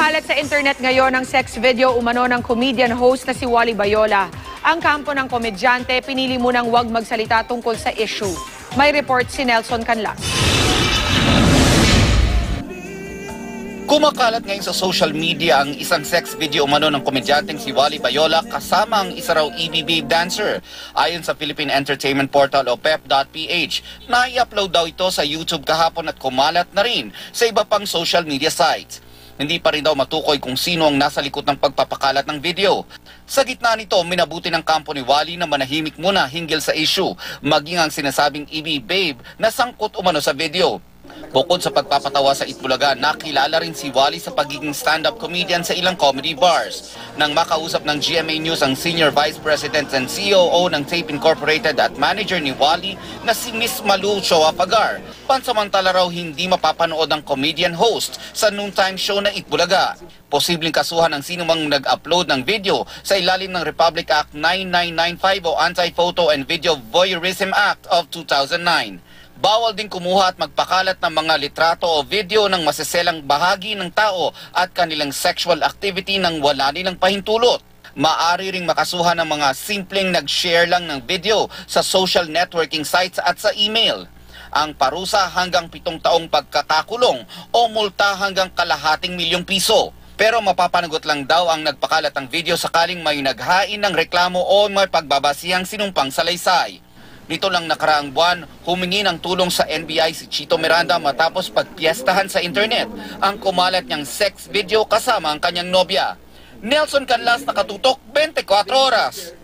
Kumakalat sa internet ngayon ang sex video umano ng comedian host na si Wally Bayola. Ang kampo ng komedyante pinili munang huwag magsalita tungkol sa issue. May report si Nelson Canlas. Kumakalat ngayon sa social media ang isang sex video umano ng komedyanteng si Wally Bayola kasama ang isa raw EB-Babe dancer. Ayon sa Philippine Entertainment Portal o pep.ph, na-i-upload daw ito sa YouTube kahapon at kumalat na rin sa iba pang social media sites. Hindi pa rin daw matukoy kung sino ang nasa likod ng pagpapakalat ng video. Sa gitna nito, minabuti ng kampo ni Wally na manahimik muna hinggil sa issue, maging ang sinasabing EB-Babe na sangkot umano sa video. Bukod sa pagpapatawa sa Itbulaga, nakilala rin si Wally sa pagiging stand-up comedian sa ilang comedy bars. Nang makausap ng GMA News ang Senior Vice President and COO ng Tape Incorporated at manager ni Wally na si Miss Malu Choa Pagar, pansamantala raw hindi mapapanood ang comedian host sa noontime show na Itbulaga. Posibleng kasuhan ng sinumang nag-upload ng video sa ilalim ng Republic Act 9995 o Anti-Photo and Video Voyeurism Act of 2009. Bawal din kumuha at magpakalat ng mga litrato o video ng maseselang bahagi ng tao at kanilang sexual activity nang wala nilang pahintulot. Maaari ring makasuhan ng mga simpleng nag-share lang ng video sa social networking sites at sa email. Ang parusa hanggang 7 taong pagkakakulong o multa hanggang ₱250,000. Pero mapapanagot lang daw ang nagpakalat ng video sakaling may naghain ng reklamo o may pagbabasihang sinumpang salaysay. Nito lang nakaraang buwan, humingi ng tulong sa NBI si Chito Miranda matapos pagpiestahan sa internet ang kumalat niyang sex video kasama ang kanyang nobya. Nelson Canlas, Nakatutok, 24 Oras.